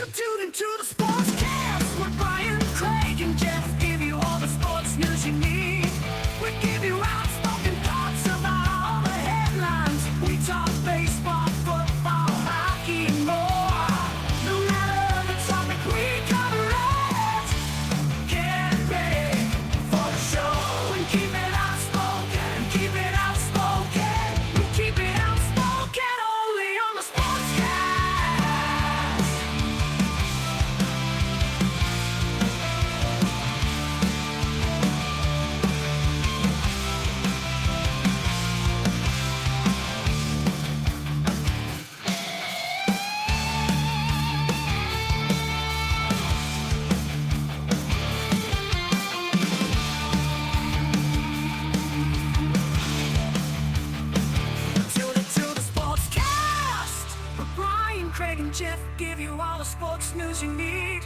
You tune into the Sportscast with Brian, Craig, and Jeff. Give you all the sports news you need. We give you outspoken thoughts about all the headlines. We talk baseball, football, hockey, and more. No matter the topic, we cover it. Get ready for the show and keep it outspoken. Keep it outspoken. We keep it outspoken only on the Sportscast. Tune into the Sportscast with Brian, Craig, and Jeff. Give you all the sports news you need.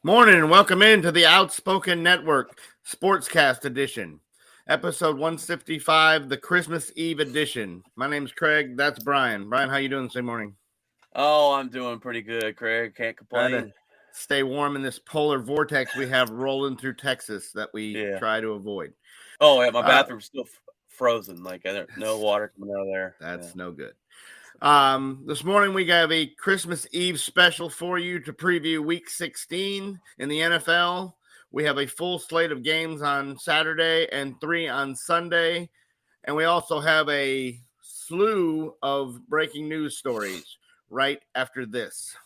Morning and welcome into the Outspoken Network Sportscast Edition, episode 155, the Christmas Eve edition. My name's Craig. That's Brian. Brian, how you doing this morning? Oh, I'm doing pretty good, Craig. Can't Trying complain. to stay warm in this polar vortex we have rolling through Texas that we Yeah. try to avoid. Oh, yeah, my bathroom's still frozen. Like, no water coming out of there. That's Yeah. no good. This morning we have a Christmas Eve special for you to preview Week 16 in the NFL. We have a full slate of games on Saturday and 3 on Sunday. And we also have a slew of breaking news stories right after this.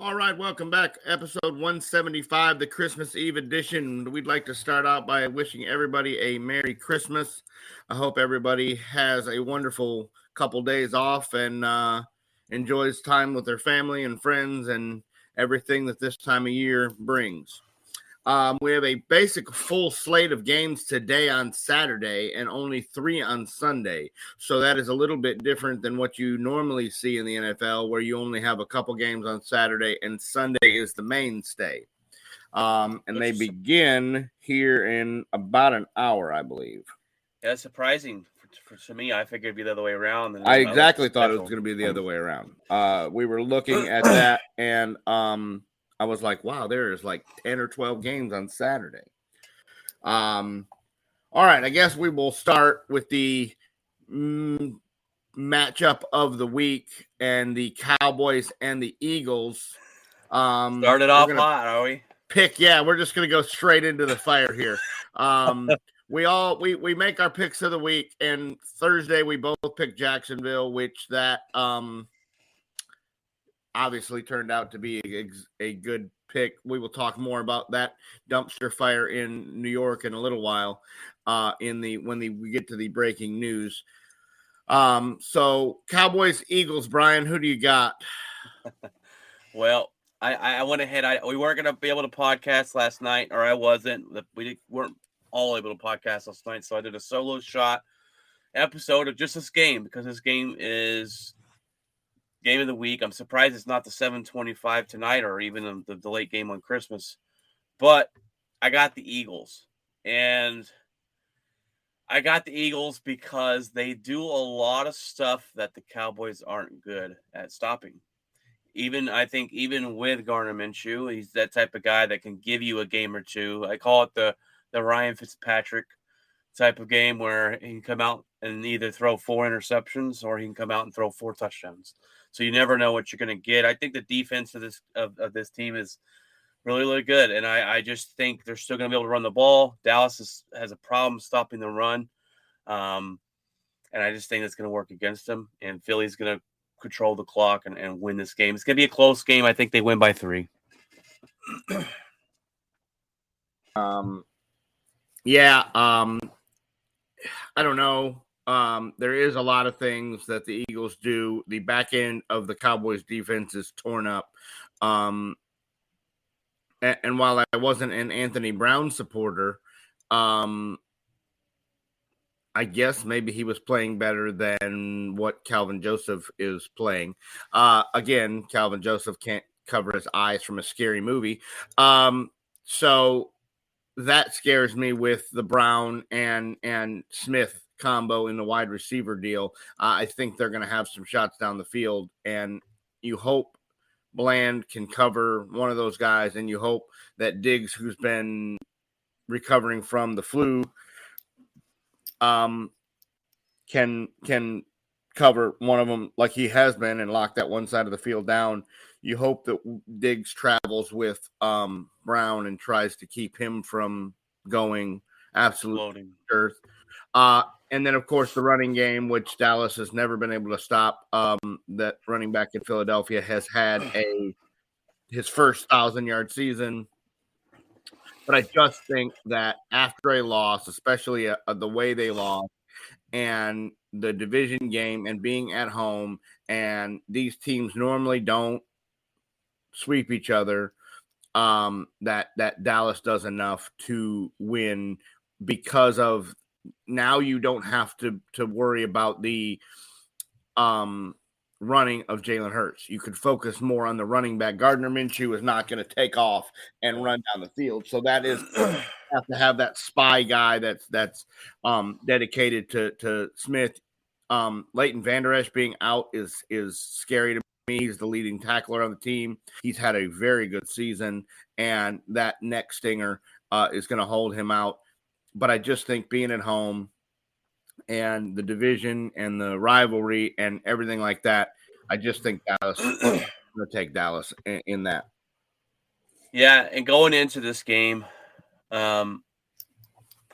All right, welcome back. Episode 175, the Christmas Eve edition. We'd like to start out by wishing everybody a Merry Christmas. I hope everybody has a wonderful couple days off and enjoys time with their family and friends and everything that this time of year brings. We have a basic full slate of games today on Saturday and only 3 on Sunday. So that is a little bit different than what you normally see in the NFL, where you only have a couple games on Saturday and Sunday is the mainstay. And they begin here in about an hour, I believe. Yeah, that's surprising for me. I figured it'd be the other way around. I exactly thought it was going to be the other way around. We were looking at that, and I was like, wow, there's like 10 or 12 games on Saturday. All right, I guess we will start with the matchup of the week and the Cowboys and the Eagles. Started off hot, are we? We're just going to go straight into the fire here. We make our picks of the week, and Thursday we both picked Jacksonville, which that obviously turned out to be a good pick. We will talk more about that dumpster fire in New York in a little while when we get to the breaking news. So Cowboys, Eagles, Brian, who do you got? Well, I went ahead. We weren't going to be able to podcast last night, or I wasn't. We weren't all able to podcast last night, so I did a solo shot episode of just this game because this game is game of the week. I'm surprised it's not the 7:25 tonight or even the late game on Christmas. But I got the Eagles. And I got the Eagles because they do a lot of stuff that the Cowboys aren't good at stopping. I think even with Gardner Minshew, he's that type of guy that can give you a game or two. I call it the Ryan Fitzpatrick type of game where he can come out and either throw 4 interceptions or he can come out and throw 4 touchdowns. So you never know what you're going to get. I think the defense of this team is really, really good. And I just think they're still going to be able to run the ball. Dallas has a problem stopping the run. And I just think it's going to work against them. And Philly's going to control the clock and win this game. It's going to be a close game. I think they win by 3. Yeah, I don't know. There is a lot of things that the Eagles do. The back end of the Cowboys defense is torn up. And while I wasn't an Anthony Brown supporter, I guess maybe he was playing better than what Calvin Joseph is playing. Again, Calvin Joseph can't cover his eyes from a scary movie. So that scares me with the Brown and Smith combo in the wide receiver deal. I think they're going to have some shots down the field, and you hope Bland can cover one of those guys, and you hope that Diggs, who's been recovering from the flu, can cover one of them like he has been and lock that one side of the field down. You hope that Diggs travels with Brown and tries to keep him from going absolute earth. And then, of course, the running game, which Dallas has never been able to stop. That running back in Philadelphia has had his first 1,000-yard season. But I just think that after a loss, especially the way they lost, and the division game and being at home, and these teams normally don't sweep each other, that Dallas does enough to win because of now you don't have to worry about the running of Jalen Hurts. You could focus more on the running back. Gardner Minshew is not going to take off and run down the field. So that is have to have that spy guy that's dedicated to Smith. Leighton Vander Esch being out is scary to me. He's the leading tackler on the team. He's had a very good season, and that neck stinger is going to hold him out. But I just think being at home and the division and the rivalry and everything like that, I just think Dallas is going to take Dallas in that. Yeah, and going into this game, I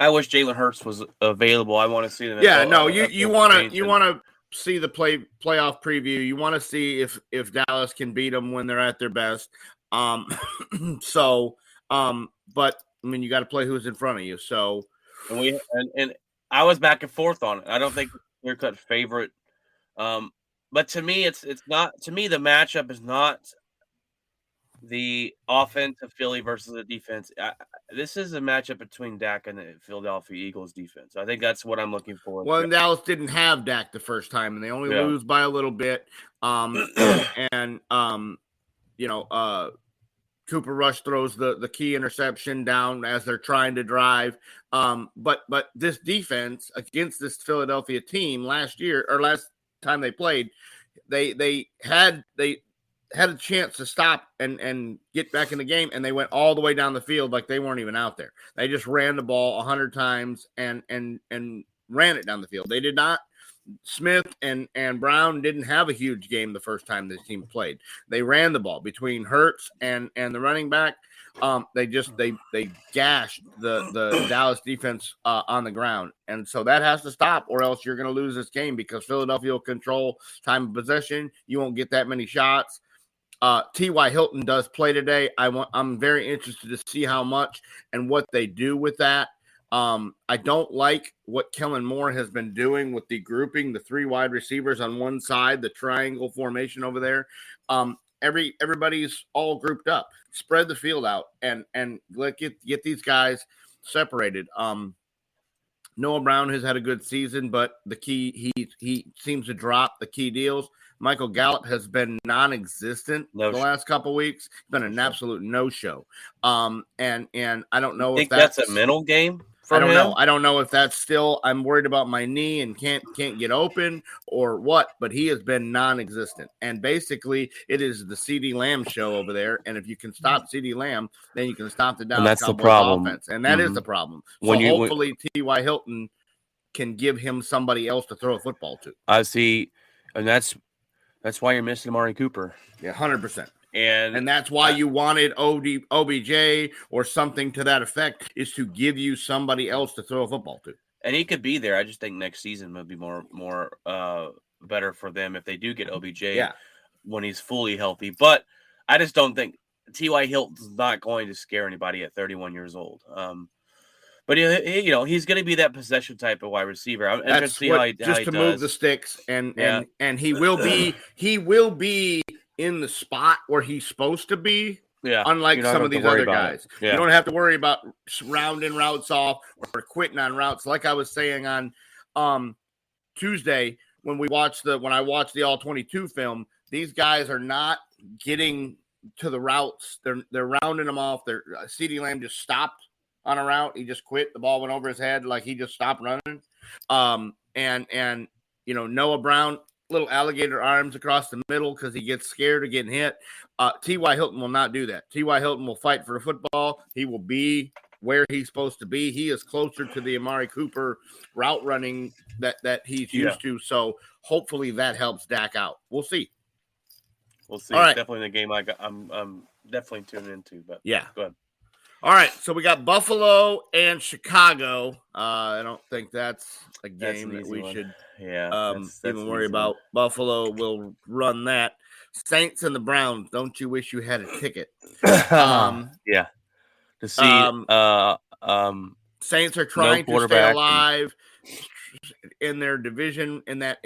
wish Jalen Hurts was available. I want to see them. Yeah, no, you want to see the playoff preview. You want to see if Dallas can beat them when they're at their best. But I mean, you got to play who's in front of you. So, and I was back and forth on it. I don't think clear cut favorite. But to me, it's not. To me, the matchup is not the offense of Philly versus the defense. This is a matchup between Dak and the Philadelphia Eagles defense. I think that's what I'm looking for. Well, and Dallas didn't have Dak the first time, and they only lose by a little bit. Cooper Rush throws the key interception down as they're trying to drive. But this defense against this Philadelphia team last time they played, they had a chance to stop and get back in the game, and they went all the way down the field like they weren't even out there. They just ran the ball 100 times and ran it down the field. They did not. Smith and Brown didn't have a huge game the first time this team played. They ran the ball between Hurts and the running back. They gashed the Dallas defense on the ground, and so that has to stop, or else you're going to lose this game because Philadelphia will control time of possession. You won't get that many shots. T.Y. Hilton does play today. I'm very interested to see how much and what they do with that. I don't like what Kellen Moore has been doing with the grouping, the three wide receivers on one side, the triangle formation over there. Everybody's all grouped up. Spread the field out and get these guys separated. Noah Brown has had a good season, but the key he seems to drop the key deals. Michael Gallup has been non-existent the last couple of weeks. It's been an absolute no-show. And I don't know if that's a mental game. I don't know. I don't know if that's still. I'm worried about my knee and can't get open or what. But he has been non-existent, and basically it is the CeeDee Lamb show over there. And if you can stop CeeDee Lamb, then you can stop the Dallas Cowboys offense, and that is the problem. So hopefully T.Y. Hilton can give him somebody else to throw a football to. I see, and that's why you're missing Amari Cooper. Yeah, 100%. And that's why you wanted OBJ or something to that effect, is to give you somebody else to throw a football to. And he could be there. I just think next season would be more better for them if they do get OBJ when he's fully healthy. But I just don't think T.Y. Hilton's not going to scare anybody at 31 years old. But he's going to be that possession type of wide receiver. I'm interested to see how he just to does. Move the sticks, and he will be in the spot where he's supposed to be. Yeah, unlike some of these other guys, yeah. You don't have to worry about rounding routes off or quitting on routes. Like I was saying on Tuesday when I watched the All 22 film, these guys are not getting to the routes. They're rounding them off. CeeDee Lamb just stopped on a route. He just quit. The ball went over his head. Like he just stopped running. And Noah Brown, little alligator arms across the middle because he gets scared of getting hit. T.Y. Hilton will not do that. T.Y. Hilton will fight for the football. He will be where he's supposed to be. He is closer to the Amari Cooper route running that he's used to. So hopefully that helps Dak out. We'll see. We'll see. All right. Definitely the game I'm definitely tuning into. But yeah, go ahead. All right, so we got Buffalo and Chicago. I don't think that's a game that we should even worry about. Buffalo will run that. Saints and the Browns. Don't you wish you had a ticket? Yeah. To see Saints are trying to stay alive in their division, in that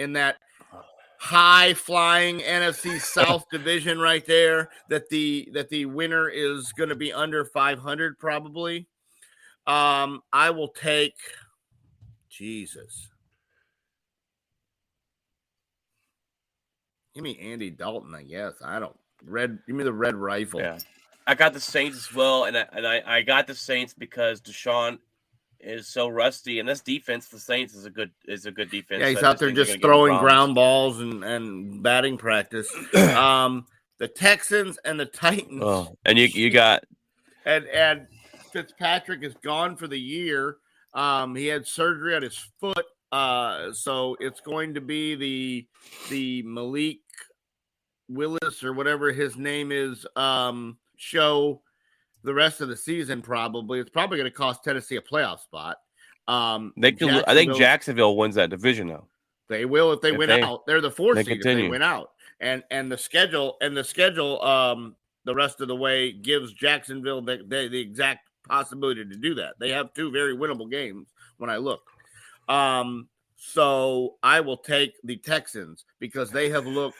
high flying NFC South division right there, that the winner is going to be under 500 probably. I will take Jesus. Give me Andy Dalton, I guess. Give me the red rifle. Yeah. I got the Saints as well, and I got the Saints because Deshaun is so rusty, and this defense, the Saints, is a good defense. Yeah, he's out there just throwing ground balls and batting practice. The Texans and the Titans. Oh, and you got and Fitzpatrick is gone for the year. He had surgery on his foot, so it's going to be the Malik Willis or whatever his name is show the rest of the season. Probably it's probably going to cost Tennessee a playoff spot. I think Jacksonville wins that division though. They will if they win out. They're the 4th seed if they win out. And the schedule the rest of the way gives Jacksonville the exact possibility to do that. They have 2 very winnable games when I look. So I will take the Texans because they have looked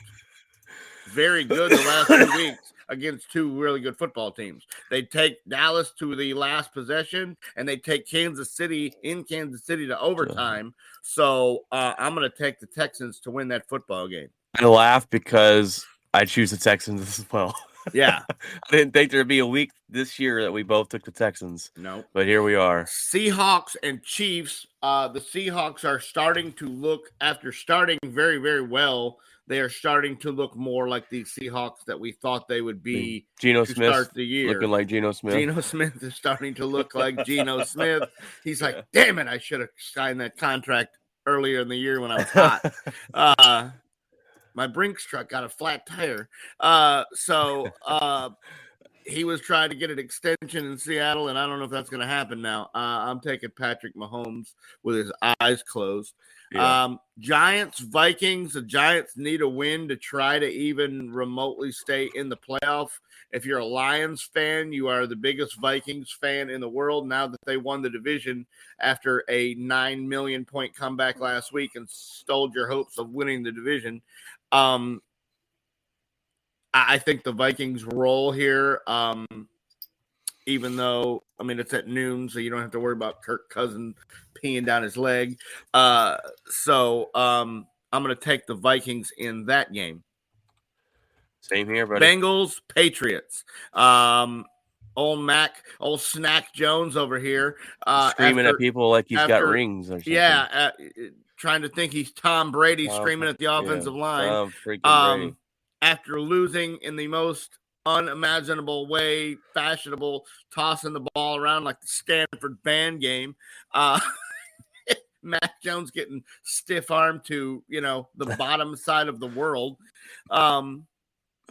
very good the last 2 weeks against 2 really good football teams. They take Dallas to the last possession, and they take Kansas City to overtime. So I'm going to take the Texans to win that football game. I laugh because I choose the Texans as well. Yeah. I didn't think there'd be a week this year that we both took the Texans. No. But here we are. Seahawks and Chiefs. The Seahawks are starting to look, after starting very, very well, they are starting to look more like the Seahawks that we thought they would be. Geno Smith start the year. Looking like Geno Smith. Geno Smith is starting to look like Geno Smith. He's like, damn it, I should have signed that contract earlier in the year when I was hot. My Brinks truck got a flat tire. So he was trying to get an extension in Seattle, and I don't know if that's going to happen now. I'm taking Patrick Mahomes with his eyes closed. Yeah. Giants, Vikings. The Giants need a win to try to even remotely stay in the playoff. If you're a Lions fan, you are the biggest Vikings fan in the world now that they won the division after a 9 million point comeback last week and stole your hopes of winning the division. I think the Vikings roll here, even though, it's at noon, so you don't have to worry about Kirk Cousins peeing down his leg. So I'm going to take the Vikings in that game. Same here, buddy. Bengals, Patriots. Old Snack Jones over here. Screaming at people like he's got rings or something. Yeah, trying to think he's Tom Brady screaming at the offensive line. Brady. After losing in the most unimaginable way, fashionable, tossing the ball around like the Stanford band game. Mac Jones getting stiff-armed to, the bottom side of the world.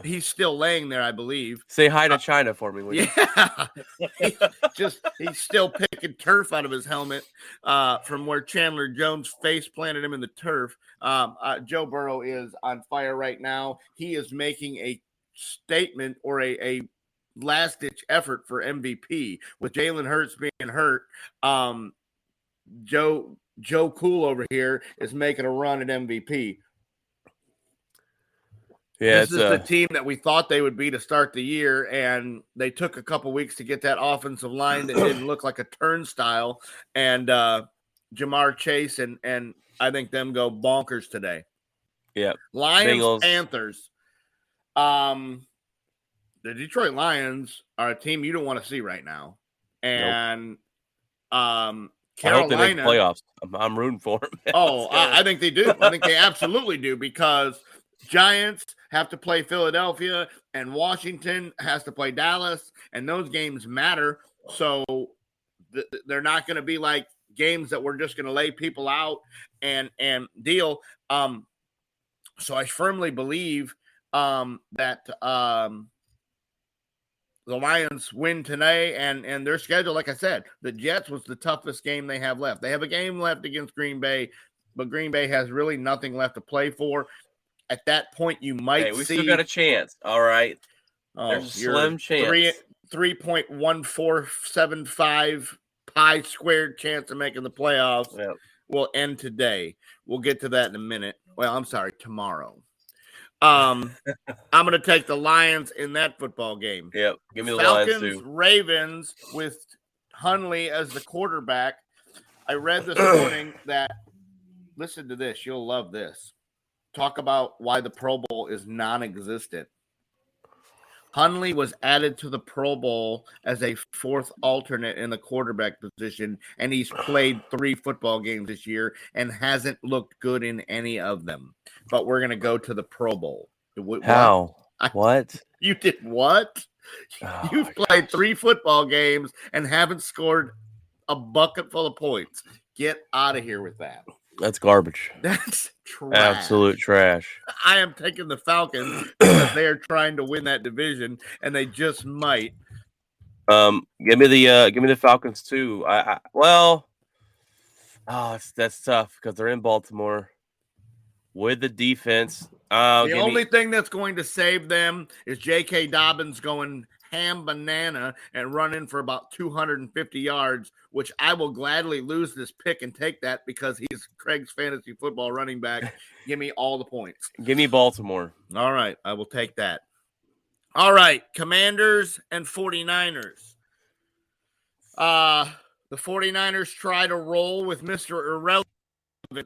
He's still laying there, I believe. Say hi to China for me. Yeah. He's still picking turf out of his helmet from where Chandler Jones face planted him in the turf. Joe Burrow is on fire right now. He is making a statement or a last-ditch effort for MVP with Jalen Hurts being hurt. Joe Cool over here is making a run at MVP. Yeah, this is the team that we thought they would be to start the year, and they took a couple weeks to get that offensive line that didn't look like a turnstile. And Jamar Chase and I think them go bonkers today. Yeah, Lions, Bengals. Panthers. The Detroit Lions are a team you don't want to see right now, and Carolina. I hope they make playoffs. I'm rooting for them. I think they do. I think they absolutely do, because Giants have to play Philadelphia and Washington has to play Dallas, and those games matter. So they're not going to be like games that we're just going to lay people out and deal. So I firmly believe that the Lions win today, and their schedule, like I said, the Jets was the toughest game they have left. They have a game left against Green Bay, but Green Bay has really nothing left to play for. At that point, you might we see. still got a chance. All right. Oh, there's a slim chance. 3.1475 pi squared chance of making the playoffs. Yep. Will end today. We'll get to that in a minute. Well, I'm sorry, tomorrow. I'm going to take the Lions in that football game. Yep. Give me the Falcons, Lions too. Ravens with Hundley as the quarterback. I read this morning that, listen to this, you'll love this. Talk about why the Pro Bowl is non-existent. Hundley was added to the Pro Bowl as a fourth alternate in the quarterback position, and he's played 3 football games this year and hasn't looked good in any of them. But we're going to go to the Pro Bowl. How? What? You did what? Oh, You've played 3 football games and haven't scored a bucket full of points. Get out of here with that. That's garbage. That's trash. Absolute trash. I am taking the Falcons because they are trying to win that division, and they just might. Give me the Falcons too. That's tough because they're in Baltimore with the defense. The only thing that's going to save them is J.K. Dobbins going ham banana and running for about 250 yards, which I will gladly lose this pick and take that because he's Craig's fantasy football running back. Give me all the points. Give me Baltimore. All right, I will take that. All right, Commanders and 49ers. The 49ers try to roll with Mr. Irrelevant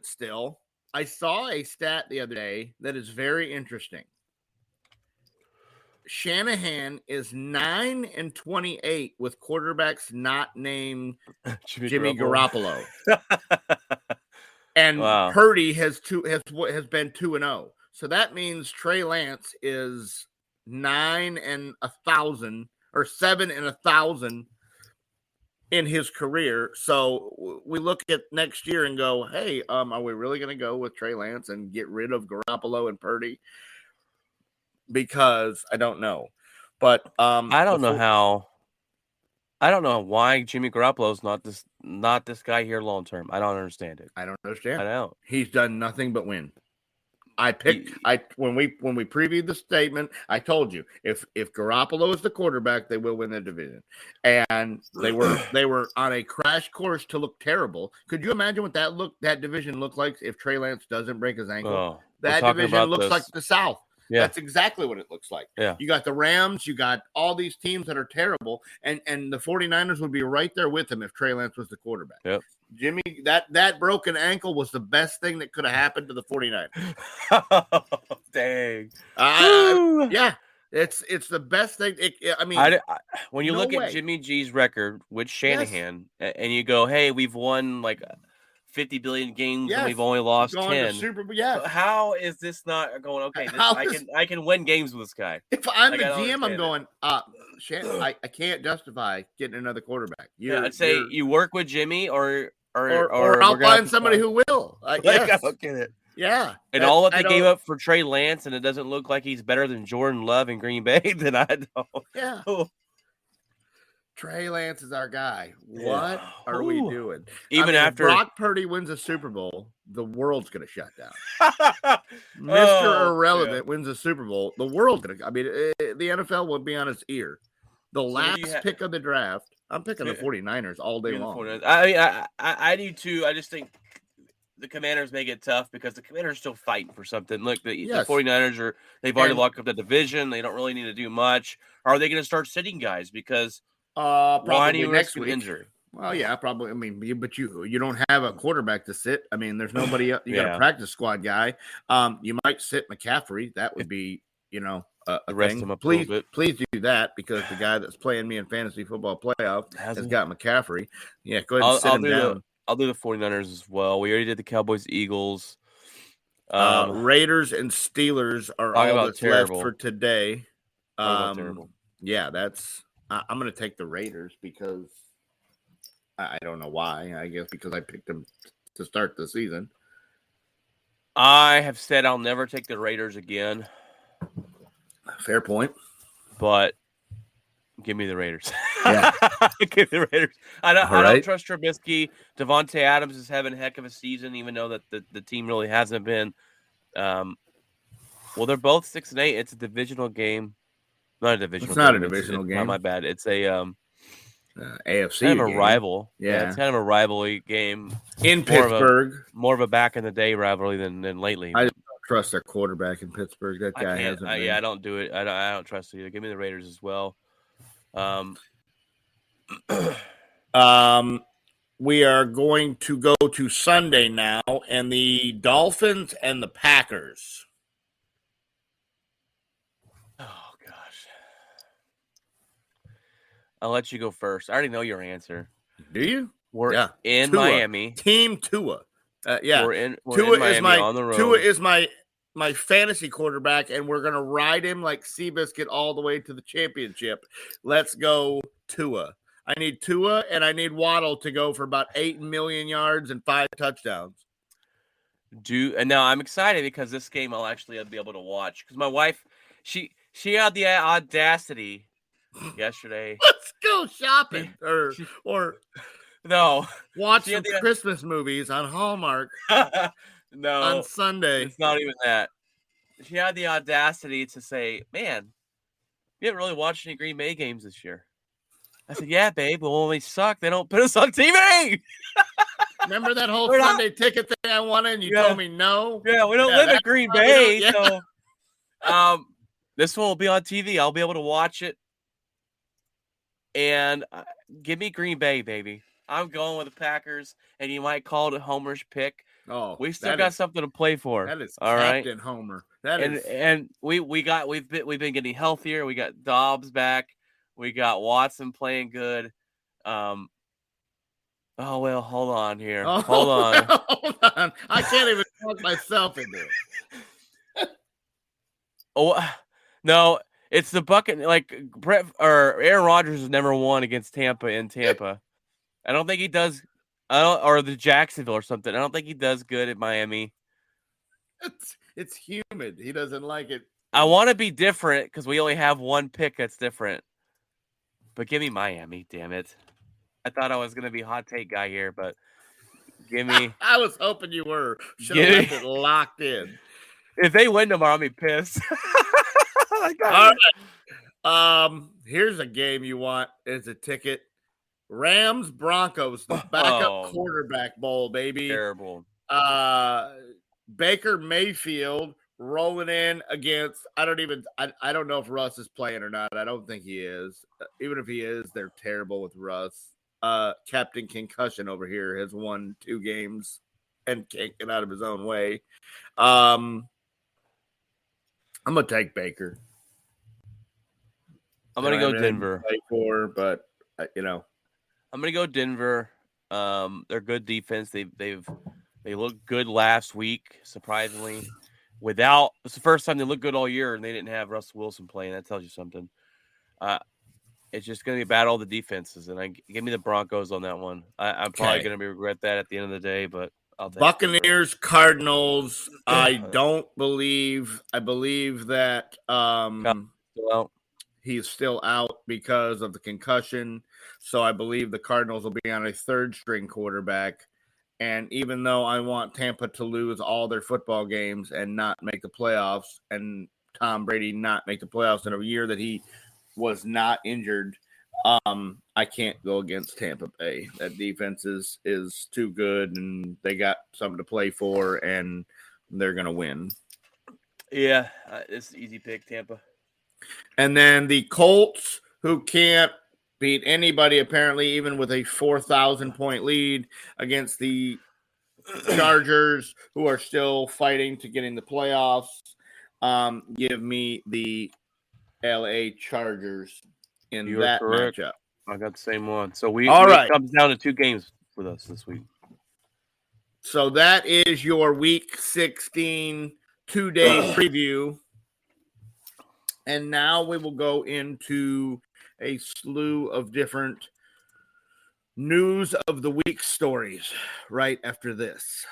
still. I saw a stat the other day that is very interesting. Shanahan is 9-28 with quarterbacks not named Jimmy Garoppolo. And wow. Purdy has been 2-0. So that means Trey Lance is 9-1,000 or 7-1,000 in his career. So we look at next year and go, hey, are we really going to go with Trey Lance and get rid of Garoppolo and Purdy? Because I don't know. But I don't know why Jimmy Garoppolo is not this guy here long term. I don't understand it. I don't understand. I know. He's done nothing but win. When we previewed the statement, I told you if Garoppolo is the quarterback, they will win the division. And they were on a crash course to look terrible. Could you imagine what that division looked like if Trey Lance doesn't break his ankle? Oh, that division looks like the South. Yeah. That's exactly what it looks like. Yeah. You got the Rams, you got all these teams that are terrible, and the 49ers would be right there with him if Trey Lance was the quarterback. Yep. Jimmy, that broken ankle was the best thing that could have happened to the 49ers. Dang. Yeah. It's the best thing. When you look at Jimmy G's record with Shanahan, and you go, hey, we've won like 50 billion games and we've only lost 10. How is this not going? Okay, I can win games with this guy. If I'm the GM, I'm going, I can't justify getting another quarterback. I'd say you work with Jimmy or I'll find somebody who will. I don't get it. Yeah. And all what they gave up for Trey Lance, and it doesn't look like he's better than Jordan Love in Green Bay, then I don't. Yeah. Trey Lance is our guy. What are we doing? After Brock Purdy wins a Super Bowl, the world's going to shut down. Mr. Irrelevant wins a Super Bowl, the world's going to. The NFL will be on its ear. the So who do you last have? pick of the draft, I'm picking the 49ers all day You're the long. 49ers. I mean, I do too. I just think the Commanders make it tough because the Commanders are still fighting for something. Look, the Yes. 49ers they've already And- locked up the division. They don't really need to do much. Are they going to start sitting guys? Because Probably do you next risk an week. injury? Well, yeah, probably. I mean, but you don't have a quarterback to sit. I mean, there's nobody. You got Yeah. a practice squad guy. You might sit McCaffrey. That would be, a rest thing. him up a little bit. Please do that because the guy that's playing me in fantasy football playoff has he? got McCaffrey. Yeah, go ahead and sit him down. I'll do the 49ers as well. We already did the Cowboys, Eagles. Raiders and Steelers are talk all about that's terrible. left for today. Talk about terrible. Yeah, I'm going to take the Raiders because I don't know why. I guess because I picked them to start the season. I have said I'll never take the Raiders again. Fair point. But give me the Raiders. Yeah. Give me the Raiders. I don't right. trust Trubisky. Devontae Adams is having a heck of a season, even though that the team really hasn't been. Well, they're both 6-8. It's a divisional game. Not a divisional game. It's not a divisional game. Not my bad. It's a AFC kind of a game. rival. Yeah. It's kind of a rivalry game. In Pittsburgh. More of a back in the day rivalry than lately. I don't trust their quarterback in Pittsburgh. That guy hasn't been. Yeah, I don't do it. I don't trust it either. Give me the Raiders as well. We are going to go to Sunday now, and the Dolphins and the Packers. Oh gosh, I'll let you go first. I already know your answer. Do you? We're in Tua. Miami. Team Tua. Yeah, we're in Miami on the road. Tua is my fantasy quarterback, and we're gonna ride him like Seabiscuit all the way to the championship. Let's go, Tua. I need Tua, and I need Waddle to go for about 8 million yards and 5 touchdowns. And now I'm excited because this game I'll actually be able to watch because my wife, she had the audacity yesterday. Let's go shopping or no, watch some Christmas movies on Hallmark. No, on Sunday. It's not even that. She had the audacity to say, "Man, you haven't really watched any Green Bay games this year." I said, "Yeah, babe. Well, when we suck, they don't put us on TV." Remember that whole Sunday ticket thing I wanted, and you told me no? Yeah, we don't live in Green Bay, so this one will be on TV. I'll be able to watch it, and give me Green Bay, baby. I'm going with the Packers, and you might call it a Homer's pick. Oh, we still got something to play for. That is all Captain right? Homer. And we've been getting healthier. We got Dobbs back. We got Watson playing good. Oh well, hold on here. Hold on. Hold on. I can't even talk myself into it. Oh no, it's the bucket. Like Brett or Aaron Rodgers has never won against Tampa in Tampa. I don't think he does. Or the Jacksonville or something. I don't think he does good at Miami. It's humid. He doesn't like it. I want to be different because we only have one pick that's different. But give me Miami, damn it. I thought I was going to be hot take guy here, but give me. I was hoping you were. Should have left it locked in. If they win tomorrow, I'll be pissed. All right. Here's a game you want as a ticket. Rams Broncos, the backup quarterback bowl, baby. Terrible. Baker Mayfield rolling in against. I don't know if Russ is playing or not. I don't think he is. Even if he is, they're terrible with Russ. Captain Concussion over here has won 2 games and can't get out of his own way. I'm gonna take Baker. I'm gonna go Denver. But I'm gonna go Denver. They're good defense. They looked good last week, surprisingly. It's the first time they looked good all year, and they didn't have Russell Wilson playing. That tells you something. It's just gonna be about all the defenses, and give me the Broncos on that one. I'm probably gonna regret that at the end of the day, but I'll take Buccaneers, Cardinals. I believe that he's still out because of the concussion. So I believe the Cardinals will be on a 3rd-string quarterback. And even though I want Tampa to lose all their football games and not make the playoffs, and Tom Brady not make the playoffs in a year that he was not injured, I can't go against Tampa Bay. That defense is too good, and they got something to play for, and they're going to win. Yeah, it's an easy pick, Tampa. And then the Colts, who can't beat anybody, apparently, even with a 4,000-point lead against the Chargers, who are still fighting to get in the playoffs. Give me the LA Chargers in You are that correct. matchup. I got the same one. So Right. It comes down to 2 games with us this week. So that is your Week 16 2-day preview. And now we will go into a slew of different news of the week stories right after this.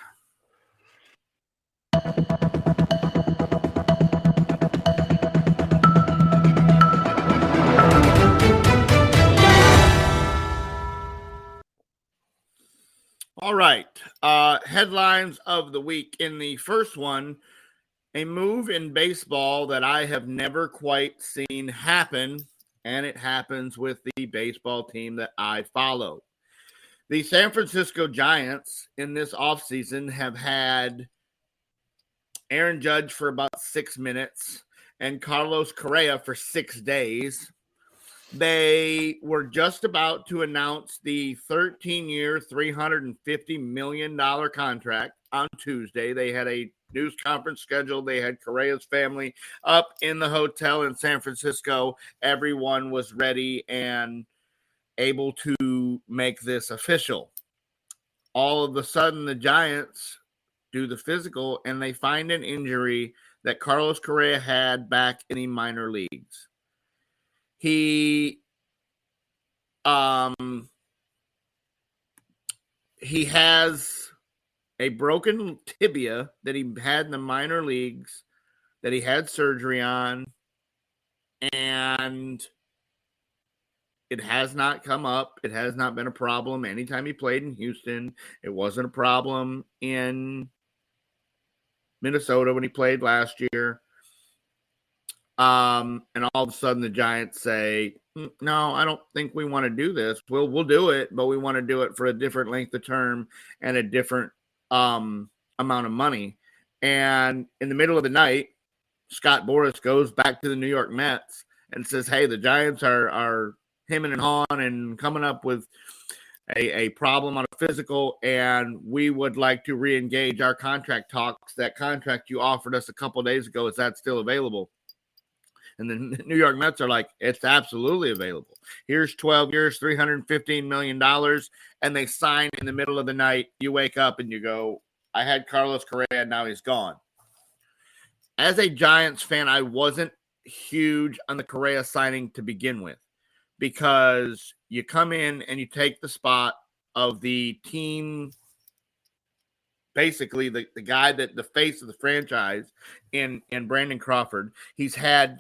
All right. Headlines of the week. In the first one, a move in baseball that I have never quite seen happen, and it happens with the baseball team that I follow. The San Francisco Giants in this offseason have had Aaron Judge for about 6 minutes and Carlos Correa for 6 days. They were just about to announce the 13-year, $350 million contract on Tuesday. They had a news conference scheduled. They had Correa's family up in the hotel in San Francisco. Everyone was ready and able to make this official. All of a sudden, the Giants do the physical, and they find an injury that Carlos Correa had back in the minor leagues. He has a broken tibia that he had in the minor leagues that he had surgery on, and it has not come up. It has not been a problem anytime he played in Houston. It wasn't a problem in Minnesota when he played last year. And all of a sudden the Giants say, no, I don't think we want to do this. We'll do it, but we want to do it for a different length of term and a different amount of money. And in the middle of the night, Scott Boras goes back to the New York Mets and says, hey, the Giants are hemming and hawing and coming up with a problem on a physical, and we would like to re-engage our contract talks. That contract you offered us a couple days ago, is that still available? And the New York Mets are like, it's absolutely available. Here's 12 years, $315 million. And they sign in the middle of the night. You wake up and you go, I had Carlos Correa, now he's gone. As a Giants fan, I wasn't huge on the Correa signing to begin with, because you come in and you take the spot of the team, basically the guy that the face of the franchise in Brandon Crawford. He's had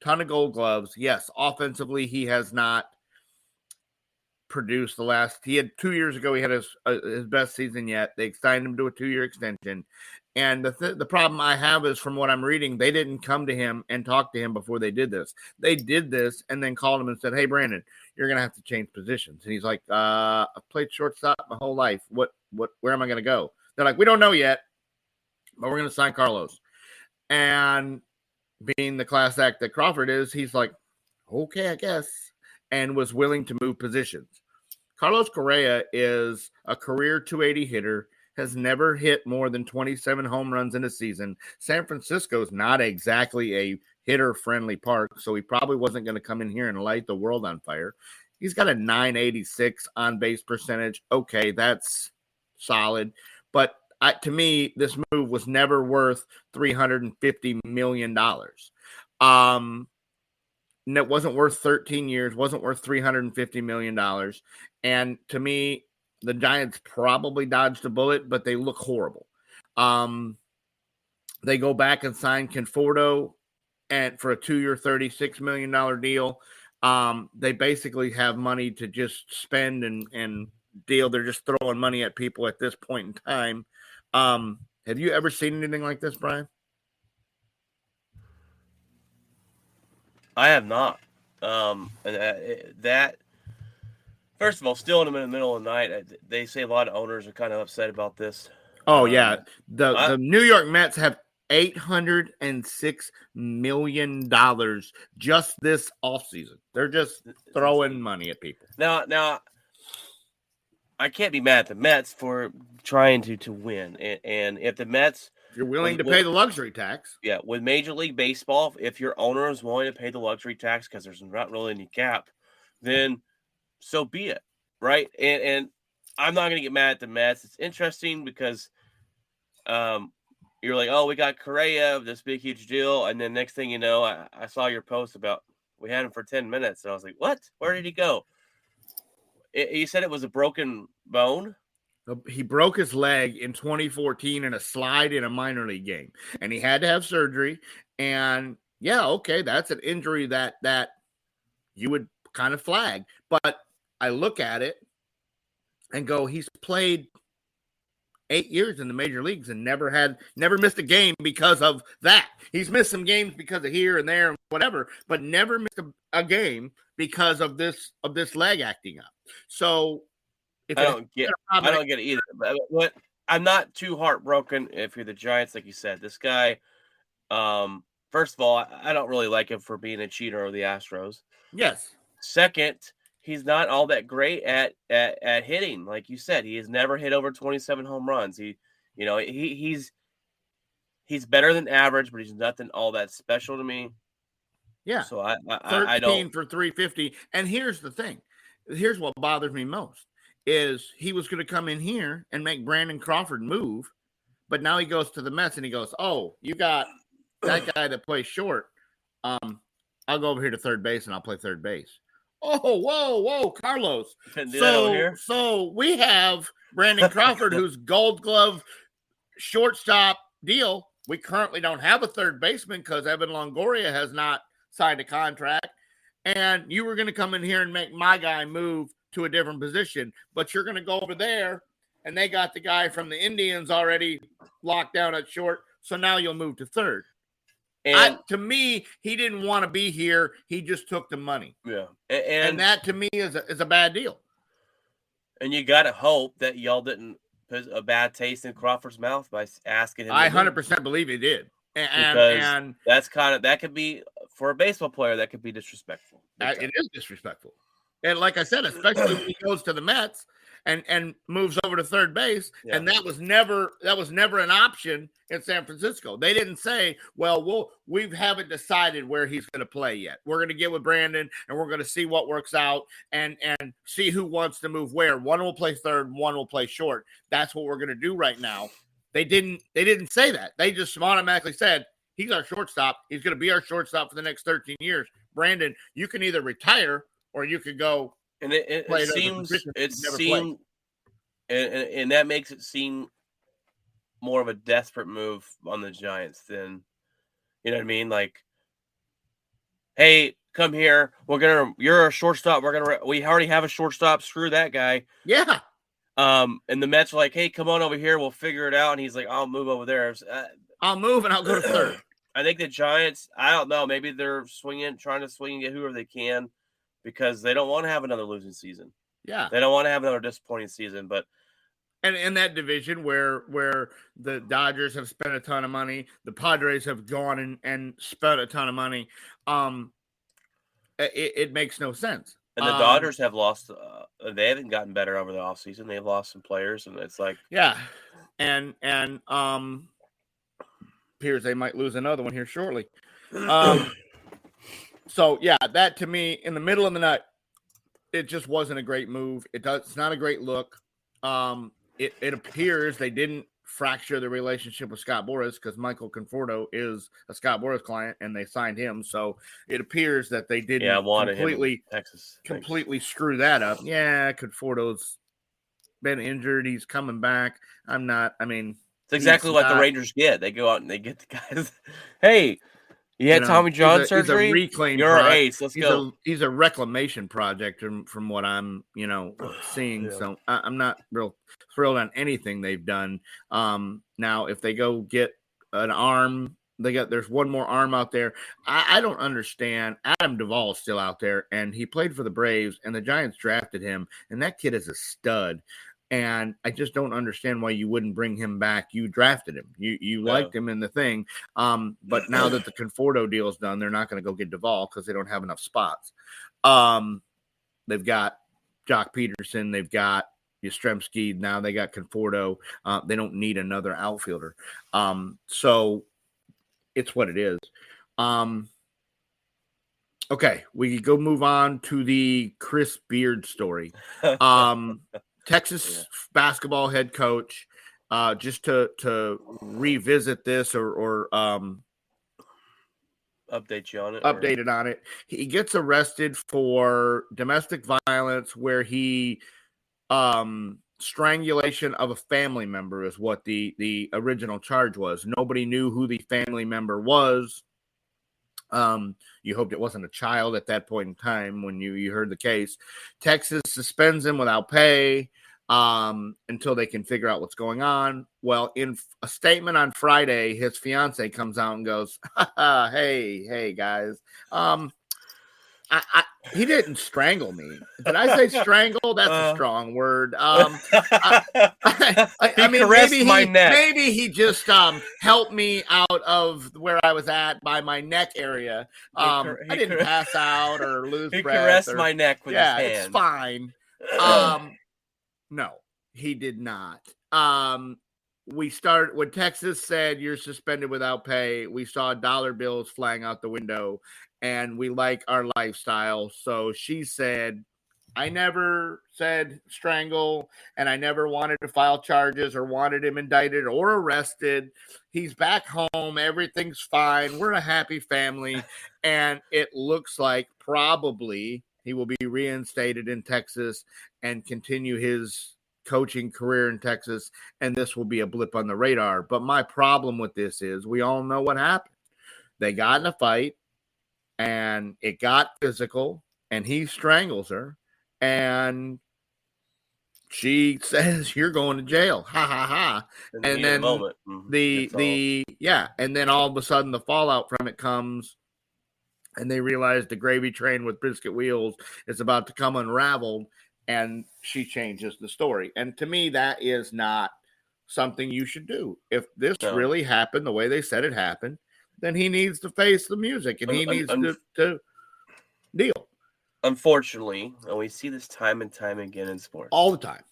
ton of gold gloves. Yes, offensively, he has not produced he had 2 years ago, he had his best season yet. They signed him to a 2-year extension. And the problem I have is, from what I'm reading, they didn't come to him and talk to him before they did this. They did this and then called him and said, hey, Brandon, you're going to have to change positions. And he's like, I've played shortstop my whole life. Where am I going to go? They're like, we don't know yet, but we're going to sign Carlos. And being the class act that Crawford is, he's like, okay, I guess, and was willing to move positions. Carlos Correa is a career 280 hitter, has never hit more than 27 home runs in a season. San Francisco's not exactly a hitter-friendly park, so he probably wasn't going to come in here and light the world on fire. He's got a .986 on-base percentage. Okay, that's solid. But to me, this move was never worth $350 million. And it wasn't worth 13 years, wasn't worth $350 million. And to me, the Giants probably dodged a bullet, but they look horrible. They go back and sign Conforto for a 2-year, $36 million deal. They basically have money to just spend and deal. They're just throwing money at people at this point in time. Have you ever seen anything like this, Brian? I have not. That first of all, still in the middle of the night, they say a lot of owners are kind of upset about this. Oh yeah, I- the New York Mets have $806 million just this offseason. They're just throwing money at people. Now, I can't be mad at the Mets for trying to win, and if the Mets, If you're willing to pay the luxury tax, yeah, with Major League Baseball, if your owner is willing to pay the luxury tax because there's not really any cap, then so be it, right? And I'm not going to get mad at the Mets. It's interesting because you're like, oh, we got Correa, this big huge deal, and then next thing you know, I saw your post about we had him for 10 minutes, and I was like, what? Where did he go? You said it was a broken bone. he broke his leg in 2014 in a slide in a minor league game, and he had to have surgery. And yeah, okay, that's an injury that you would kind of flag. But I look at it and go, he's played 8 years in the major leagues and never missed a game because of that. He's missed some games because of here and there and whatever, but never missed a game because of this leg acting up. So if I don't get it either. But I'm not too heartbroken if you're the Giants, like you said. This guy, first of all, I don't really like him for being a cheater of the Astros. Yes. Second, he's not all that great at hitting, like you said. He has never hit over 27 home runs. He's better than average, but he's nothing all that special to me. Yeah. So I 13 don't for 350. And here's the thing. Here's what bothers me most is he was going to come in here and make Brandon Crawford move, but now he goes to the Mets and he goes, "Oh, you got that guy that plays short. I'll go over here to third base and I'll play third base." Oh, whoa, Carlos. So we have Brandon Crawford, who's Gold Glove shortstop deal. We currently don't have a third baseman because Evan Longoria has not signed a contract. And you were going to come in here and make my guy move to a different position, but you're going to go over there, and they got the guy from the Indians already locked down at short, so now you'll move to third. And to me, he didn't want to be here. He just took the money. Yeah. And that, to me, is a bad deal. And you got to hope that y'all didn't put a bad taste in Crawford's mouth by asking him. I 100% believe he did. And that's that could be, for a baseball player, that could be disrespectful. It is disrespectful. And like I said, especially when he goes to the Mets and moves over to third base, and that was never an option in San Francisco. They didn't say, well, we haven't decided where he's going to play yet. We're going to get with Brandon, and we're going to see what works out and see who wants to move where. One will play third, one will play short. That's what we're going to do right now. They didn't say that. They just automatically said, he's our shortstop. He's going to be our shortstop for the next 13 years. Brandon, you can either retire or you could go. And it seemed, and that makes it seem more of a desperate move on the Giants than, you know what I mean? Like, hey, come here. You're a shortstop. We already have a shortstop. Screw that guy. Yeah. And the Mets were like, hey, come on over here. We'll figure it out. And he's like, I'll move over there. I'll move and I'll go to third. I think the Giants, I don't know. Maybe they're trying to swing and get whoever they can because they don't want to have another losing season. Yeah. They don't want to have another disappointing season. But and in that division where the Dodgers have spent a ton of money, the Padres have gone and spent a ton of money, it makes no sense. And the Dodgers have lost. They haven't gotten better over the offseason. They've lost some players, and it's like, yeah, and appears they might lose another one here shortly. So yeah, that to me in the middle of the night, it just wasn't a great move. It's not a great look. It appears they didn't fracture the relationship with Scott Boras because Michael Conforto is a Scott Boras client and they signed him. So it appears that they didn't completely screw that up. Yeah, Conforto's been injured. He's coming back. It's exactly what the Rangers get. They go out and they get the guys. Hey, you had Tommy John surgery? He's a reclaim You're our ace. Let's go. He's a reclamation project from what I'm, seeing. Yeah. So I'm not real thrilled on anything they've done. Now, if they go get an arm There's one more arm out there. I don't understand. Adam Duvall's still out there, and he played for the Braves, and the Giants drafted him, and that kid is a stud. And I just don't understand why you wouldn't bring him back. You drafted him. You liked him in the thing. But now that the Conforto deal is done, they're not going to go get Duvall because they don't have enough spots. They've got Jock Peterson. They've got Yastrzemski. Now they got Conforto. They don't need another outfielder. So it's what it is. Okay, we go move on to the Chris Beard story. Texas basketball head coach, just to revisit this or update you on it. Updated on it. He gets arrested for domestic violence where he strangulation of a family member is what the original charge was. Nobody knew who the family member was. You hoped it wasn't a child at that point in time when you heard the case. Texas suspends him without pay until they can figure out what's going on. Well, in a statement on Friday, his fiance comes out and goes, hey guys, he didn't strangle me. Did I say strangle? That's a strong word. I mean, maybe he just helped me out of where I was at by my neck area. I didn't pass out or lose breath. He caressed my neck with his hand. It's fine. No, he did not. When Texas said you're suspended without pay, we saw dollar bills flying out the window. And we like our lifestyle. So she said, I never said strangle, and I never wanted to file charges or wanted him indicted or arrested. He's back home. Everything's fine. We're a happy family. And it looks like probably he will be reinstated in Texas and continue his coaching career in Texas. And this will be a blip on the radar. But my problem with this is we all know what happened. They got in a fight. And it got physical, and he strangles her, and she says, "You're going to jail." Ha ha ha. And then and then all of a sudden the fallout from it comes, and they realize the gravy train with biscuit wheels is about to come unraveled, and she changes the story. And to me, that is not something you should do. If this really happened the way they said it happened, then he needs to face the music, and he needs to deal. Unfortunately, and we see this time and time again in sports. All the time.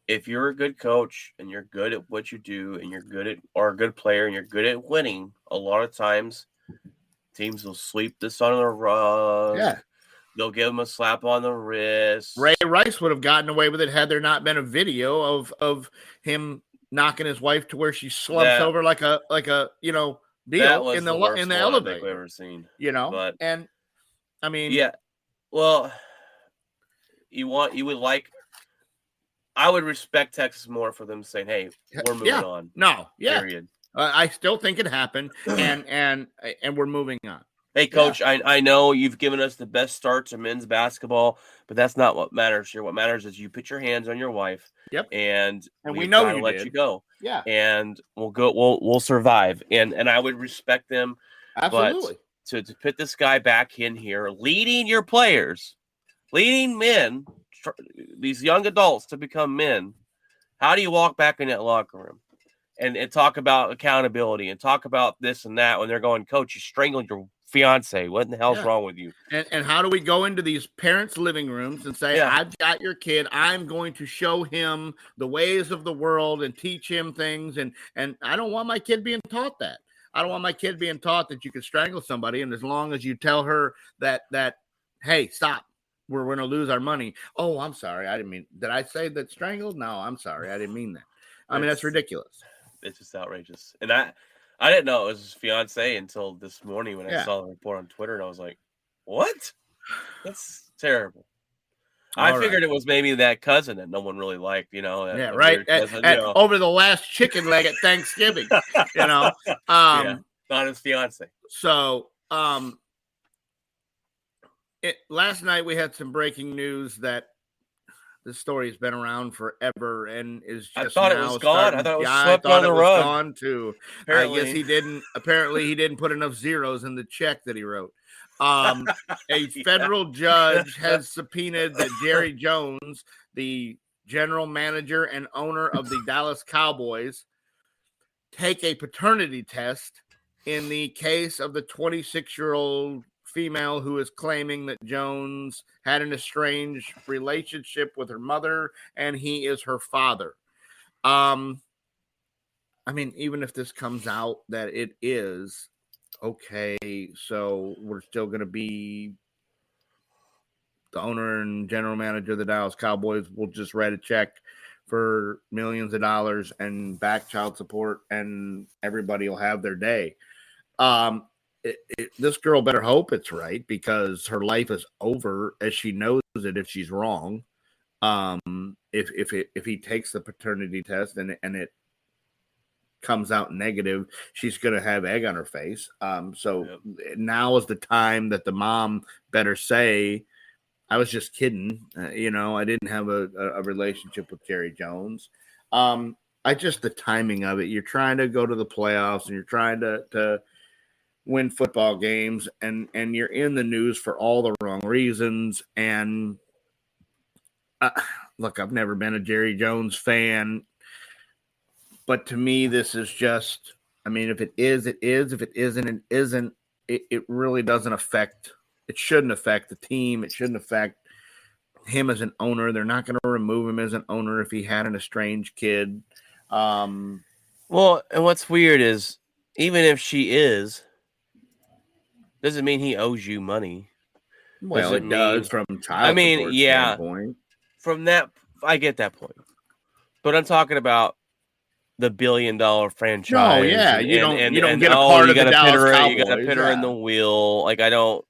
If you're a good coach and you're good at what you do and you're good at, or a good player and you're good at winning, a lot of times teams will sweep this under the rug. Yeah. They'll give him a slap on the wrist. Ray Rice would have gotten away with it had there not been a video of him knocking his wife to where she slumps over like a deal in the elevator we've ever seen, but and I mean, well, I would respect Texas more for them saying, "Hey, we're moving on." Period. I still think it happened, and we're moving on. Hey, Coach, I know you've given us the best start to men's basketball, but that's not what matters here. What matters is you put your hands on your wife. Yep. And we know you let you go. Yeah. And we'll survive. And I would respect them. Absolutely. But to put this guy back in here, leading your players, leading men, these young adults to become men, how do you walk back in that locker room and talk about accountability and talk about this and that when they're going, Coach, you strangled your fiance. What in the hell's wrong with you? And how do we go into these parents' living rooms and say, I've got your kid. I'm going to show him the ways of the world and teach him things. And I don't want my kid being taught that. I don't want my kid being taught that you can strangle somebody. And as long as you tell her that, hey, stop, we're going to lose our money. Oh, I'm sorry. I didn't mean, did I say that strangled? No, I'm sorry. I didn't mean that. I mean, that's ridiculous. It's just outrageous. And I didn't know it was his fiance until this morning when I saw the report on Twitter, and I was like, what? That's terrible. I figured it was maybe that cousin that no one really liked, right. Cousin, over the last chicken leg at Thanksgiving, not his fiance. So, last night we had some breaking news that This story's been around forever and is I just thought it now was gone. I starting. thought it was Yeah, I swept thought under it the was rug. gone too. I Apparently. guess he didn't. Apparently, he didn't put enough zeros in the check that he wrote. A Yeah. federal judge has subpoenaed that Jerry Jones, the general manager and owner of the Dallas Cowboys, take a paternity test in the case of the 26-year-old female who is claiming that Jones had an estranged relationship with her mother and he is her father. I mean, even if this comes out that it is, okay, so we're still going to be the owner and general manager of the Dallas Cowboys will just write a check for millions of dollars and back child support, and everybody will have their day. This girl better hope it's right, because her life is over as she knows it if she's wrong. If he takes the paternity test and it comes out negative, she's going to have egg on her face. So now is the time that the mom better say, I was just kidding. I didn't have a relationship with Jerry Jones. The timing of it. You're trying to go to the playoffs and you're trying to win football games, and you're in the news for all the wrong reasons. And look, I've never been a Jerry Jones fan, but to me, this is just, I mean, if it is, it is. If it isn't, it isn't. It really doesn't affect. It shouldn't affect the team. It shouldn't affect him as an owner. They're not going to remove him as an owner if he had an estranged kid. Well, and what's weird is, even if she is, doesn't mean he owes you money. Well, it does from child support standpoint. From that, I get that point. But I'm talking about the $1 billion franchise. No, yeah, you don't get a part of the Dallas Cowboys. You got to put her in the wheel. Like, I don't.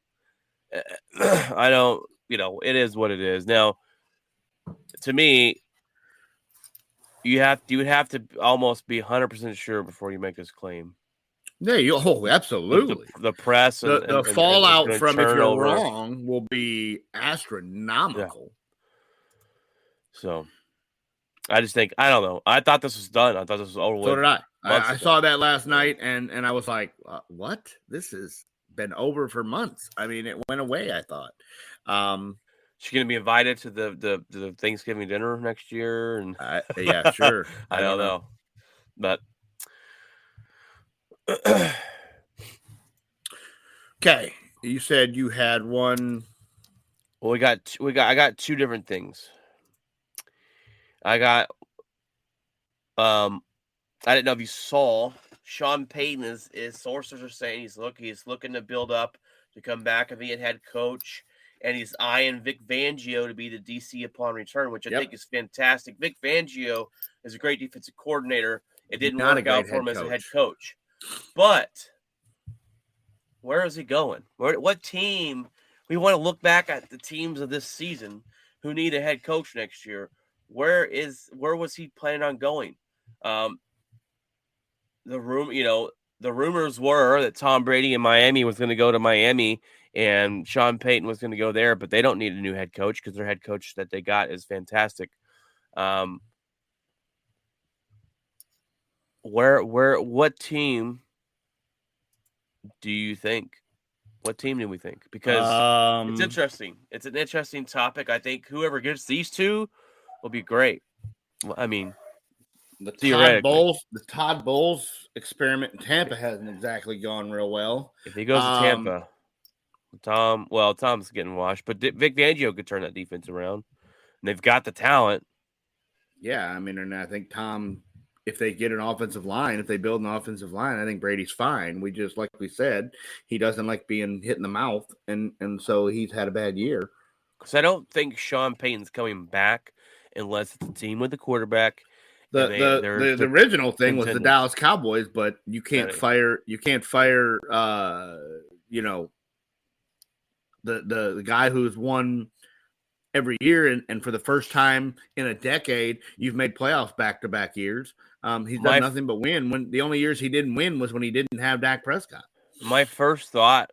It is what it is. Now, to me, you would have to almost be 100% sure before you make this claim. Yeah, absolutely. The press and the fallout from if you're wrong will be astronomical. Yeah. So, I just think, I don't know. I thought this was done. I thought this was over with. So did I. I saw that last night, and I was like, what? This has been over for months. I mean, it went away, I thought. She's going to be invited to the Thanksgiving dinner next year? And yeah, sure. I don't know. But okay, you said you had one. Well, I got two different things. I got I didn't know if you saw, Sean Payton is sources are saying he's looking to build up to come back and be a head coach, and he's eyeing Vic Fangio to be the DC upon return, which I think is fantastic. Vic Fangio is a great defensive coordinator. It didn't work out for him as a head coach. But where is he going? What team? We want to look back at the teams of this season who need a head coach next year. Where was he planning on going? The rumors were that Tom Brady in Miami was going to go to Miami and Sean Payton was going to go there, but they don't need a new head coach because their head coach that they got is fantastic. What team do you think? What team do we think? Because it's interesting. It's an interesting topic. I think whoever gets these two will be great. I mean, the Todd Bowles experiment in Tampa hasn't exactly gone real well. If he goes to Tampa, Tom's getting washed, but Vic Fangio could turn that defense around. And they've got the talent. Yeah, I mean, and I think Tom, if they get an offensive line, if they build an offensive line, I think Brady's fine. We just, like we said, he doesn't like being hit in the mouth, and so he's had a bad year. Because I don't think Sean Payton's coming back unless it's a team with a quarterback. The original thing was the Dallas Cowboys, but you can't fire the guy who's won every year, and for the first time in a decade, you've made playoffs back-to-back years. He's done nothing but win. When the only years he didn't win was when he didn't have Dak Prescott. My first thought,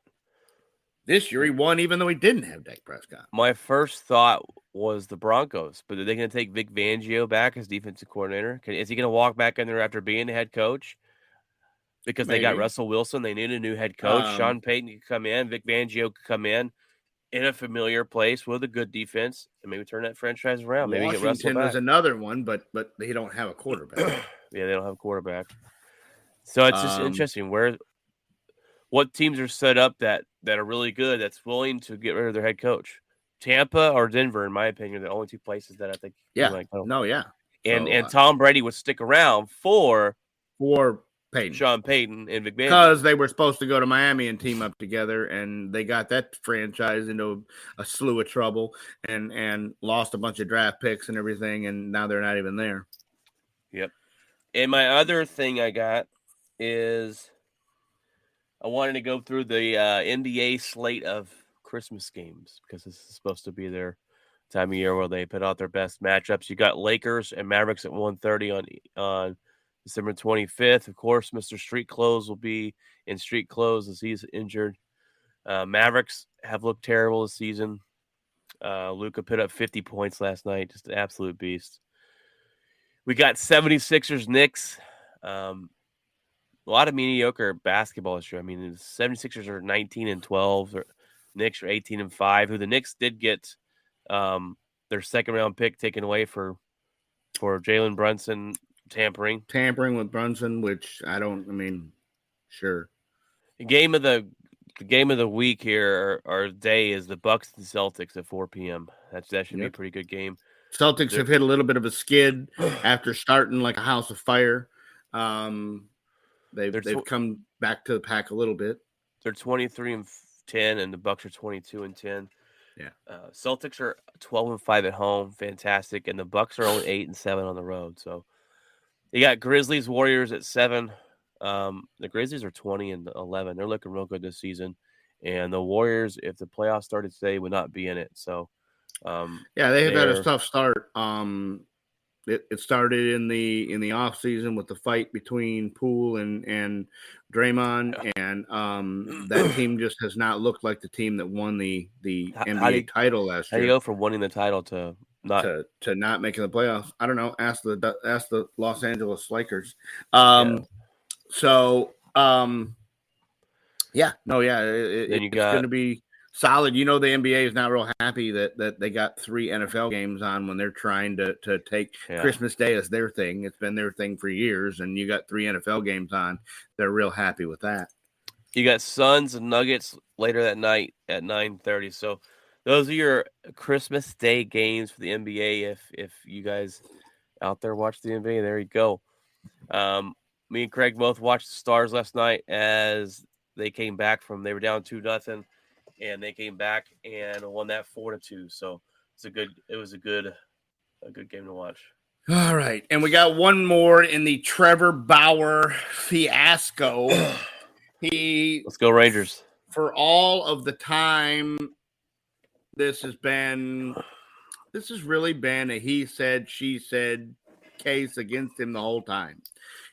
this year he won even though he didn't have Dak Prescott. My first thought was the Broncos. But are they going to take Vic Fangio back as defensive coordinator? Is he going to walk back in there after being the head coach? Because they got Maybe. Russell Wilson. They need a new head coach. Sean Payton could come in. Vic Fangio could come in a familiar place with a good defense and maybe turn that franchise around. Maybe get Russell Washington back. was another one, but they don't have a quarterback. Yeah, they don't have a quarterback. So it's just interesting what teams are set up that are really good, that's willing to get rid of their head coach. Tampa or Denver, in my opinion, are the only two places that I think Yeah. might go. No, yeah. And Tom Brady would stick around for Payton. Sean Payton and Vic Fangio. Because they were supposed to go to Miami and team up together, and they got that franchise into a slew of trouble and lost a bunch of draft picks and everything, and now they're not even there. Yep. And my other thing I got is I wanted to go through the NBA slate of Christmas games because this is supposed to be their time of year where they put out their best matchups. You got Lakers and Mavericks at 1:30 on December 25th. Of course, Mr. Street Clothes will be in street clothes as he's injured. Mavericks have looked terrible this season. Luka put up 50 points last night. Just an absolute beast. We got 76ers Knicks. A lot of mediocre basketball this year. I mean, the 76ers are 19-12. Or Knicks are 18-5. Who the Knicks did get their second-round pick taken away for Jalen Brunson tampering with Brunson, which sure. The game of the week here or day is the Bucks and Celtics at 4 p.m. That should be a pretty good game. Celtics have hit a little bit of a skid after starting like a house of fire. They've come back to the pack a little bit. They're 23-10, and the Bucks are 22-10. Yeah. Celtics are 12-5 at home, fantastic, and the Bucks are only 8-7 on the road. So you got Grizzlies Warriors at 7. The Grizzlies are 20-11. They're looking real good this season, and the Warriors, if the playoffs started today, would not be in it. So, they have had a tough start. It started in the off season with the fight between Poole and Draymond, and that team just has not looked like the team that won the NBA title last year. How do you go from winning the title to not making the playoffs? I don't know. Ask the Los Angeles Lakers. It's going to be solid. The NBA is not real happy that they got 3 NFL games on when they're trying to take Christmas Day as their thing. It's been their thing for years, and you got 3 NFL games on. They're real happy with that. You got Suns and Nuggets later that night at 9:30. So those are your Christmas Day games for the NBA. If you guys out there watch the NBA, there you go. Me and Craig both watched the Stars last night as they came back they were down 2-0, and they came back and won that 4-2. So it was a good game to watch. All right, and we got one more in the Trevor Bauer fiasco. Let's go Rangers. For all of the time, this has really been a he said, she said case against him the whole time.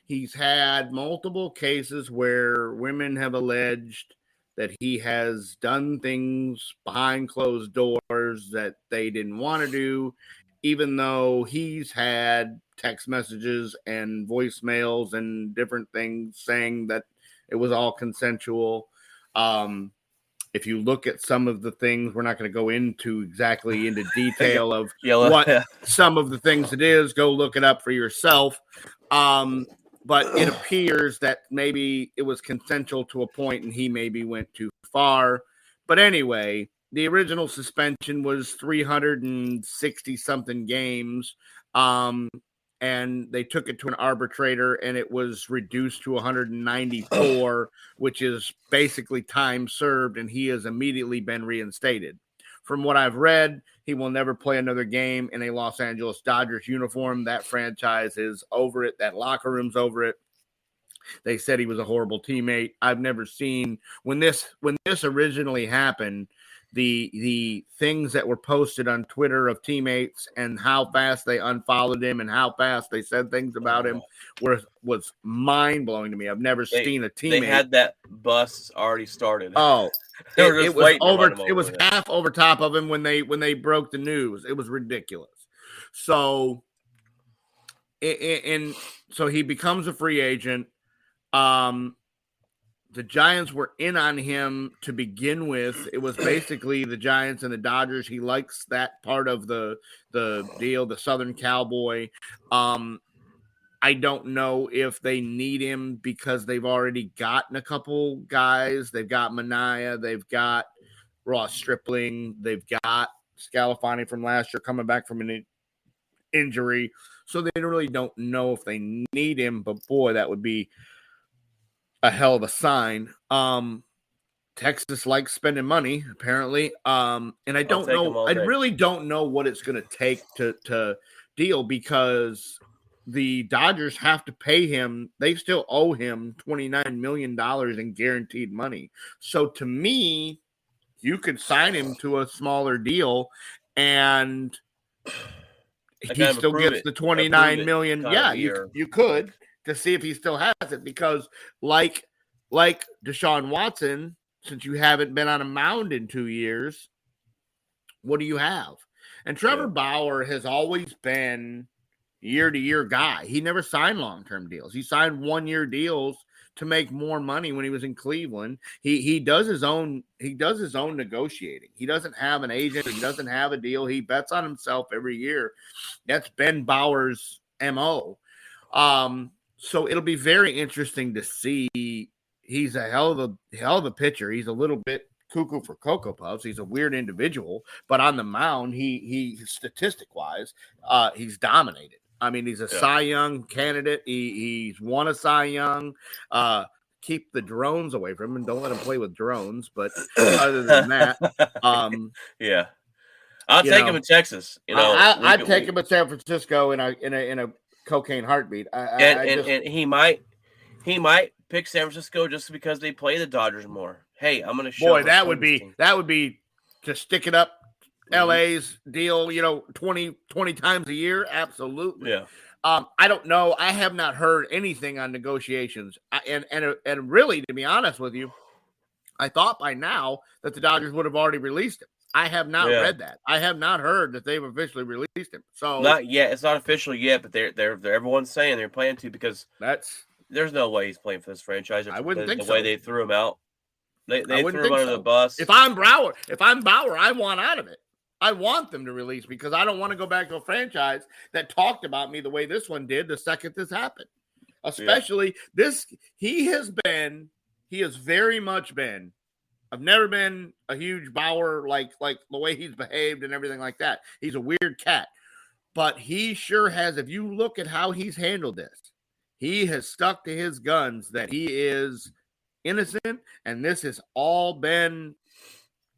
He's had multiple cases where women have alleged that he has done things behind closed doors that they didn't want to do, even though he's had text messages and voicemails and different things saying that it was all consensual. If you look at some of the things, we're not going to go into detail of what some of the things it is. Go look it up for yourself. But it appears that maybe it was consensual to a point and he maybe went too far. But anyway, the original suspension was 360-something games. And they took it to an arbitrator, and it was reduced to 194, which is basically time served, and he has immediately been reinstated. From what I've read, he will never play another game in a Los Angeles Dodgers uniform. That franchise is over it. That locker room's over it. They said he was a horrible teammate. I've never seen when this originally happened, the things that were posted on Twitter of teammates and how fast they unfollowed him and how fast they said things about him was mind blowing to me. I've never seen a teammate. They had that bus already started. Oh, They were just waiting to run him it was over. half over top of him when they broke the news. It was ridiculous. So and so he becomes a free agent. The Giants were in on him to begin with. It was basically the Giants and the Dodgers. He likes that part of the deal, the Southern Cowboy. I don't know if they need him because they've already gotten a couple guys. They've got Mania. They've got Ross Stripling. They've got Scalafani from last year coming back from an injury. So they really don't know if they need him. But, boy, that would be a hell of a sign. Texas likes spending money, apparently. And I don't know. I really don't know what it's going to take to deal because – the Dodgers have to pay him. They still owe him $29 million in guaranteed money. So to me, you could sign him to a smaller deal and he still gets the $29 million. Yeah, you could to see if he still has it because like Deshaun Watson, since you haven't been on a mound in 2 years, what do you have? And Trevor Bauer has always been year-to-year guy. He never signed long-term deals. He signed one-year deals to make more money when he was in Cleveland. He does his own negotiating. He doesn't have an agent. He doesn't have a deal. He bets on himself every year. That's Ben Bauer's MO. So it'll be very interesting to see. He's a hell of a pitcher. He's a little bit cuckoo for Cocoa Puffs. He's a weird individual, but on the mound, he statistic-wise, he's dominated. I mean, he's a Cy Young candidate. He's won a Cy Young. Keep the drones away from him and don't let him play with drones. But other than that, I'll take him in Texas. I'd take him in San Francisco in a cocaine heartbeat. And he might pick San Francisco just because they play the Dodgers more. Hey, I'm going to show. Boy, that would be to stick it up. LA's deal, 20 times a year. Absolutely. Yeah. I don't know. I have not heard anything on negotiations. And really, to be honest with you, I thought by now that the Dodgers would have already released him. I have not read that. I have not heard that they've officially released him. So not yet. It's not official yet, but they're everyone's saying they're planning to because there's no way he's playing for this franchise. I wouldn't think the so. way they threw him out. They threw him under the bus. If I'm Bauer, I want out of it. I want them to release me because I don't want to go back to a franchise that talked about me the way this one did the second this happened. Especially this, he has very much been. I've never been a huge Bauer like the way he's behaved and everything like that. He's a weird cat. But he sure has, if you look at how he's handled this, he has stuck to his guns that he is innocent and this has all been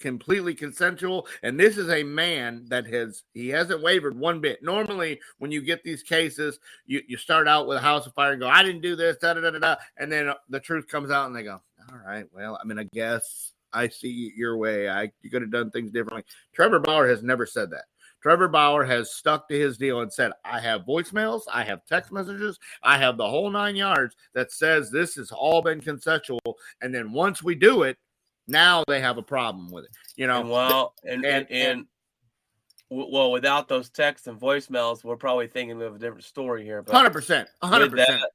completely consensual, and this is a man that he hasn't wavered one bit. Normally, when you get these cases, you start out with a house of fire and go, I didn't do this, and then the truth comes out and they go, all right, well, I mean, I guess I see your way. You could have done things differently. Trevor Bauer has never said that. Trevor Bauer has stuck to his deal and said, I have voicemails, I have text messages, I have the whole 9 yards that says this has all been consensual, and then once we do it, now they have a problem with it, Well, without those texts and voicemails, we're probably thinking of a different story here. 100%.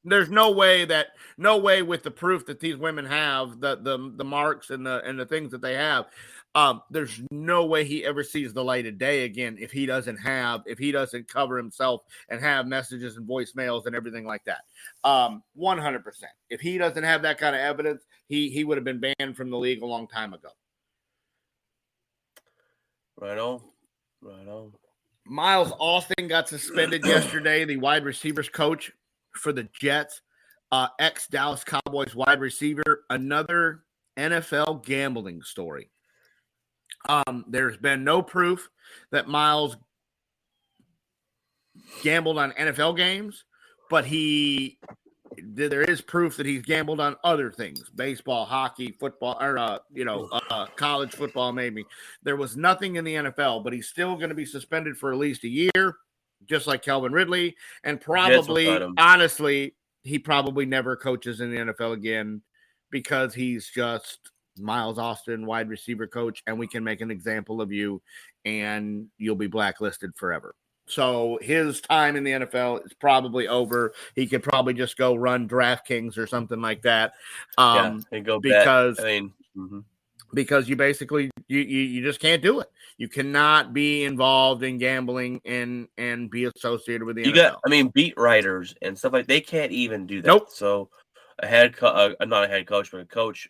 There's no way with the proof that these women have, the marks and the things that they have. There's no way he ever sees the light of day again if he doesn't cover himself and have messages and voicemails and everything like that. 100%. If he doesn't have that kind of evidence, he would have been banned from the league a long time ago. Right on. Miles Austin got suspended yesterday, the wide receivers coach for the Jets, ex-Dallas Cowboys wide receiver, another NFL gambling story. There's been no proof that Miles gambled on NFL games, but there is proof that he's gambled on other things, baseball, hockey, football, or, college football, maybe. There was nothing in the NFL, but he's still going to be suspended for at least a year, just like Calvin Ridley. And probably, honestly, he probably never coaches in the NFL again because he's just Miles Austin, wide receiver coach, and we can make an example of you, and you'll be blacklisted forever. So his time in the NFL is probably over. He could probably just go run DraftKings or something like that. And go because bet. I mean, because you basically you just can't do it. You cannot be involved in gambling and be associated with the NFL. Beat writers and stuff like they can't even do that. Nope. So not a head coach, but a coach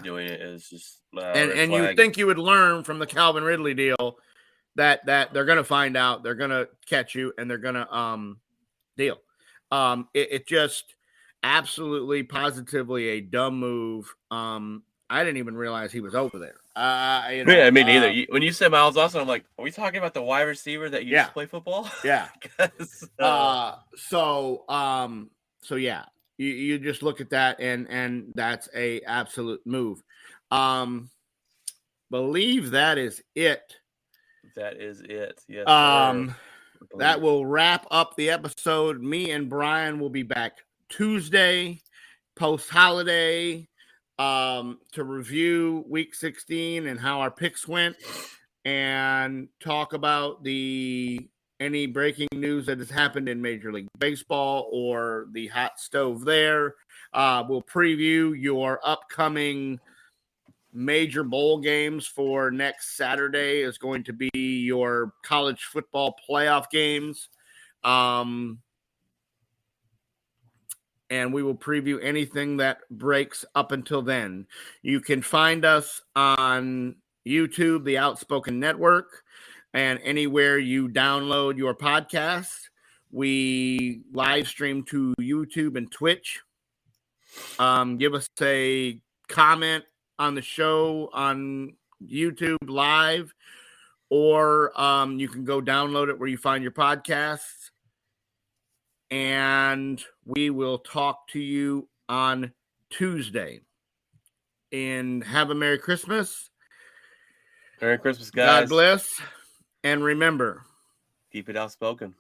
doing it is just and you think you would learn from the Calvin Ridley deal that they're going to find out, they're going to catch you, and they're going to deal. It just absolutely positively a dumb move. I didn't even realize he was over there. Me neither. When you said Miles Austin, I'm like, are we talking about the wide receiver that used to play football? Yeah. So yeah, you just look at that and that's a absolute move. Believe that is it. That is it. Yes. That will wrap up the episode. Me and Brian will be back Tuesday, post-holiday, to review Week 16 and how our picks went, and talk about any breaking news that has happened in Major League Baseball or the hot stove there. We'll preview your upcoming major bowl games. For next Saturday is going to be your college football playoff games. And we will preview anything that breaks up until then. You can find us on YouTube, the Outspoken Network, and anywhere you download your podcast. We live stream to YouTube and Twitch. Give us a comment on the show on YouTube live, or you can go download it where you find your podcasts. And we will talk to you on Tuesday. And have a Merry Christmas. Merry Christmas, guys. God bless. And remember, keep it outspoken.